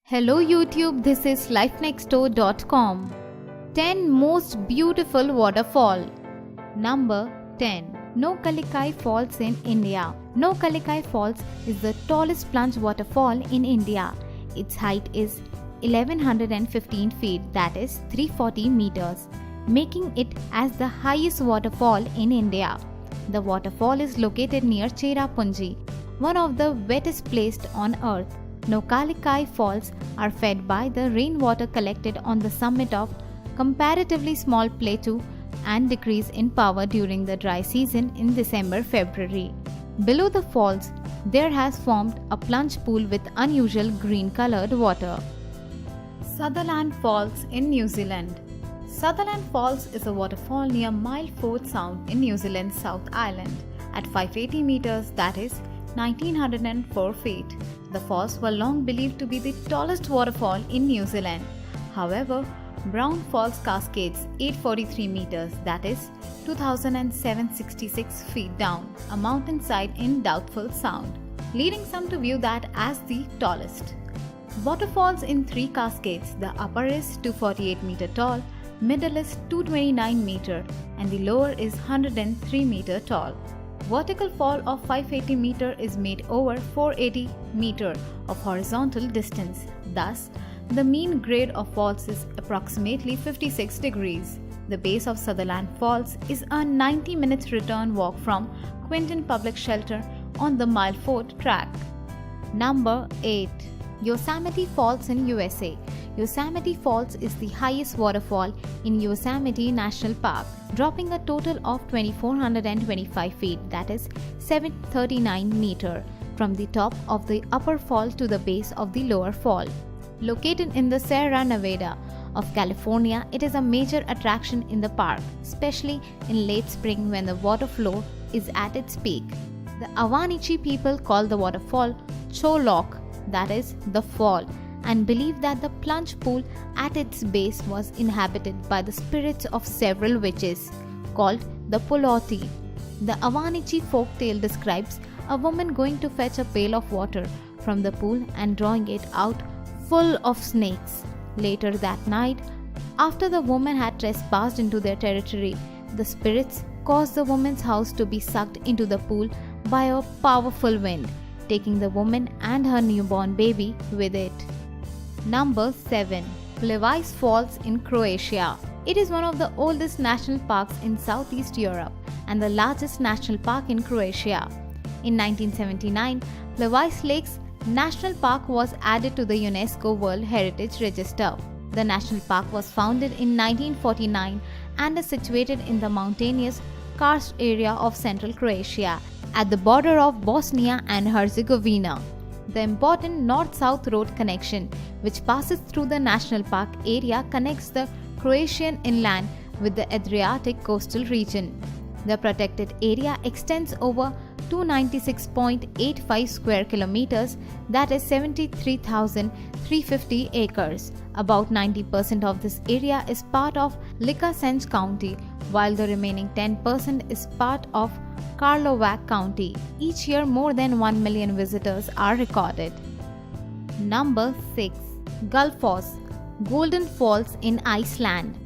Hello YouTube, this is lifenextdoor.com. 10 most beautiful waterfall. Number 10. Nohkalikai Falls in India. Nohkalikai Falls is the tallest plunge waterfall in India. Its height is 1115 feet, that is 340 meters, making it as the highest waterfall in India. The waterfall is located near Cherrapunji, one of the wettest places on earth. Nohkalikai Falls are fed by the rainwater collected on the summit of comparatively small plateau and decrease in power during the dry season in December-February. Below the falls, there has formed a plunge pool with unusual green-colored water. Sutherland Falls in New Zealand. Sutherland Falls is a waterfall near Milford Sound in New Zealand's South Island at 580 meters, that is 1904 feet. The falls were long believed to be the tallest waterfall in New Zealand. However, Brown Falls Cascades 843 meters, that is 2766 feet down a mountainside in Doubtful Sound, leading some to view that as the tallest. Waterfalls in 3 cascades. The upper is 248 meter tall, middle is 229 meter and the lower is 103 meter tall. Vertical fall of 580 meter is made over 480 meter of horizontal distance. Thus, the mean grade of falls is approximately 56 degrees. The base of Sutherland Falls is a 90-minute return walk from Quinton Public Shelter on the Milford track. Number 8. Yosemite Falls in USA. Yosemite Falls is the highest waterfall in Yosemite National Park, dropping a total of 2425 feet, that is 739 meter, from the top of the upper fall to the base of the lower fall. Located in the Sierra Nevada of California, it is a major attraction in the park, especially in late spring when the water flow is at its peak. The Awanichi people call the waterfall Cholok, that is the fall, and believe that the plunge pool at its base was inhabited by the spirits of several witches called the Poloti. The Awanichi folk tale describes a woman going to fetch a pail of water from the pool and drawing it out full of snakes. Later that night, after the woman had trespassed into their territory, the spirits caused the woman's house to be sucked into the pool by a powerful wind, taking the woman and her newborn baby with it. Number 7. Plitvice Falls in Croatia. It is one of the oldest national parks in Southeast Europe and the largest national park in Croatia. In 1979, Plitvice Lakes National Park was added to the UNESCO World Heritage Register. The national park was founded in 1949 and is situated in the mountainous karst area of central Croatia at the border of Bosnia and Herzegovina. The important north-south road connection, which passes through the national park area, connects the Croatian inland with the Adriatic coastal region. The protected area extends over 296.85 square kilometers, that is 73,350 acres. About 90% of this area is part of Lickasenge County, while the remaining 10% is part of Karlovac County. Each year, more than 1 million visitors are recorded. Number 6. Gullfoss, Golden Falls in Iceland.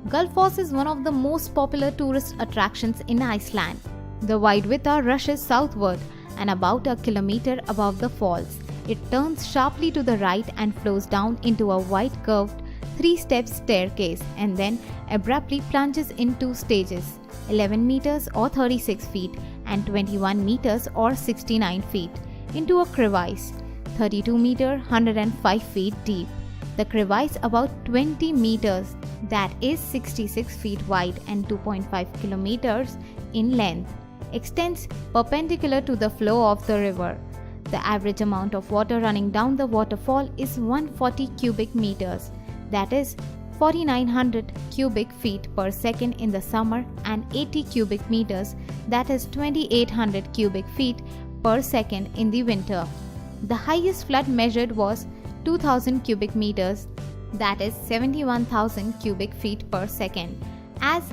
Gullfoss is one of the most popular tourist attractions in Iceland. The Vidvita rushes southward and about a kilometer above the falls. It turns sharply to the right and flows down into a wide curved 3-step staircase and then abruptly plunges in 2 stages, 11 meters or 36 feet and 21 meters or 69 feet, into a crevice, 32 meter 105 feet deep. The crevice, about 20 meters, that is 66 feet wide and 2.5 kilometers in length, extends perpendicular to the flow of the river. The average amount of water running down the waterfall is 140 cubic meters, that is 4900 cubic feet per second in the summer and 80 cubic meters, that is 2800 cubic feet per second in the winter. The highest flood measured was 2000 cubic meters, that is 71,000 cubic feet per second. As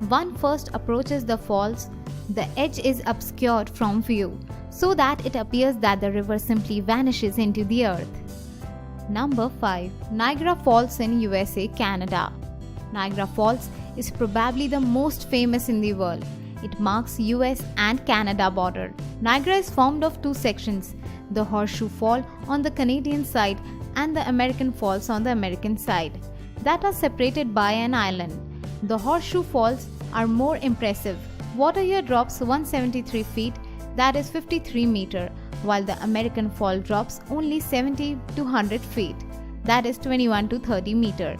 one first approaches the falls, the edge is obscured from view, so that it appears that the river simply vanishes into the earth. Number 5. Niagara Falls in USA, Canada. Niagara Falls is probably the most famous in the world. It marks US and Canada border. Niagara is formed of two sections, the Horseshoe Fall on the Canadian side and the American Falls on the American side, that are separated by an island. The Horseshoe Falls are more impressive. Water here drops 173 feet, that is 53 meter, while the American Fall drops only 70 to 100 feet, that is 21 to 30 meter.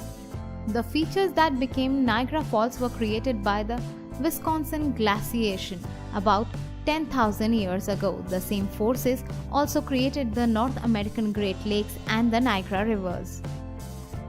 The features that became Niagara Falls were created by the Wisconsin glaciation about 10,000 years ago. The same forces also created the North American Great Lakes and the Niagara rivers.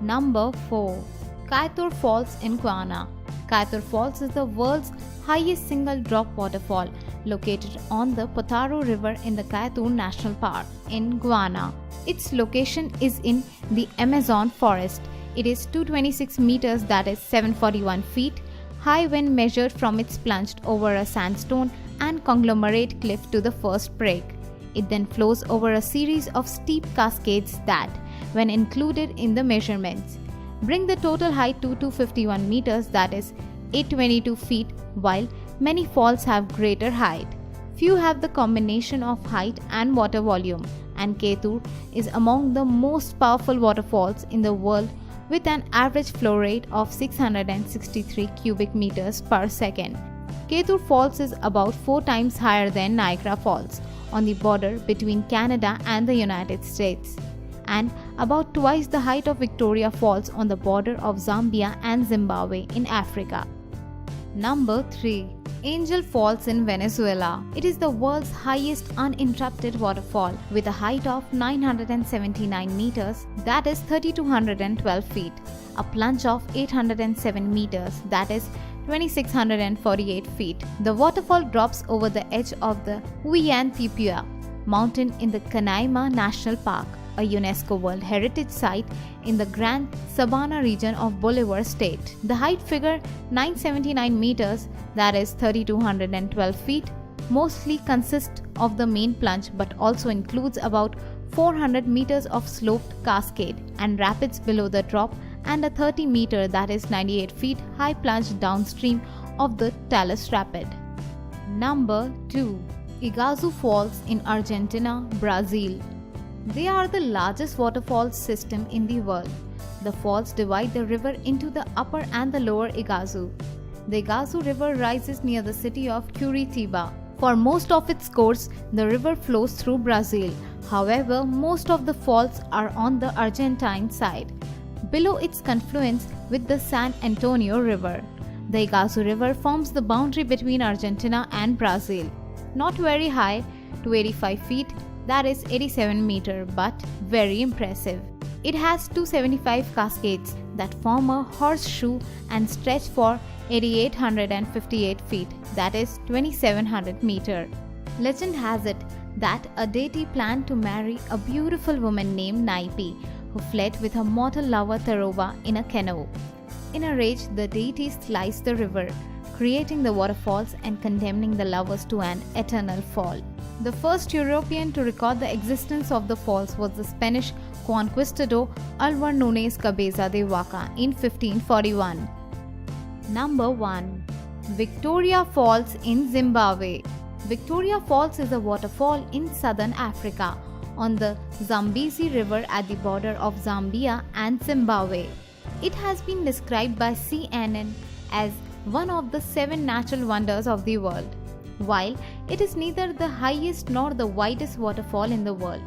Number 4. Kaieteur Falls in Guyana. Kaieteur Falls is the world's highest single drop waterfall, located on the Potaro River in the Kaieteur National Park in Guyana. Its location is in the Amazon forest. It is 226 meters, that is 741 feet, high when measured from its plunged over a sandstone and conglomerate cliff to the first break. It then flows over a series of steep cascades that, when included in the measurements, bring the total height to 251 meters, that is 822 feet, while many falls have greater height. Few have the combination of height and water volume, and Kaieteur is among the most powerful waterfalls in the world with an average flow rate of 663 cubic meters per second. Kaieteur Falls is about 4 times higher than Niagara Falls on the border between Canada and the United States, and about twice the height of Victoria Falls on the border of Zambia and Zimbabwe in Africa. Number 3. Angel Falls in Venezuela. It is the world's highest uninterrupted waterfall with a height of 979 meters, that is 3,212 feet, a plunge of 807 meters, that is 2,648 feet. The waterfall drops over the edge of the Huayantipua mountain in the Canaima National Park, a UNESCO World Heritage Site in the Grand Sabana region of Bolivar State. The height figure 979 meters, that is 3,212 feet, mostly consists of the main plunge but also includes about 400 meters of sloped cascade and rapids below the drop and a 30 meter, that is 98 feet, high plunge downstream of the Talus Rapid. Number 2. Iguazu Falls in Argentina, Brazil. They are the largest waterfall system in the world. The falls divide the river into the upper and the lower Iguazu. The Iguazu River rises near the city of Curitiba. For most of its course, the river flows through Brazil. However, most of the falls are on the Argentine side, below its confluence with the San Antonio River. The Iguazu River forms the boundary between Argentina and Brazil. Not very high, 285 feet, that is 87 meter, but very impressive. It has 275 cascades that form a horseshoe and stretch for 8,858 feet, that is 2,700 meter. Legend has it that a deity planned to marry a beautiful woman named Naipi, who fled with her mortal lover Taroba in a canoe. In a rage, the deity sliced the river, creating the waterfalls and condemning the lovers to an eternal fall. The first European to record the existence of the falls was the Spanish conquistador Alvar Nunes Cabeza de Vaca in 1541. Number 1. Victoria Falls in Zimbabwe. Victoria Falls is a waterfall in southern Africa on the Zambezi River at the border of Zambia and Zimbabwe. It has been described by CNN as one of the 7 natural wonders of the world. While it is neither the highest nor the widest waterfall in the world,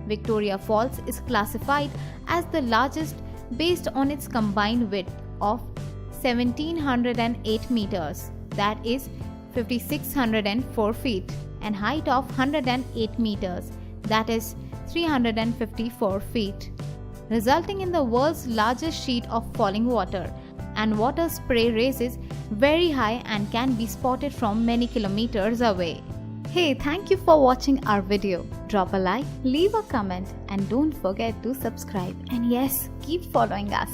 Victoria Falls is classified as the largest based on its combined width of 1,708 meters, that is 5,604 feet, and height of 108 meters, that is 354 feet, resulting in the world's largest sheet of falling water. And water spray raises very high and can be spotted from many kilometers away. Hey, thank you for watching our video. Drop a like, leave a comment and don't forget to subscribe. And yes, keep following us.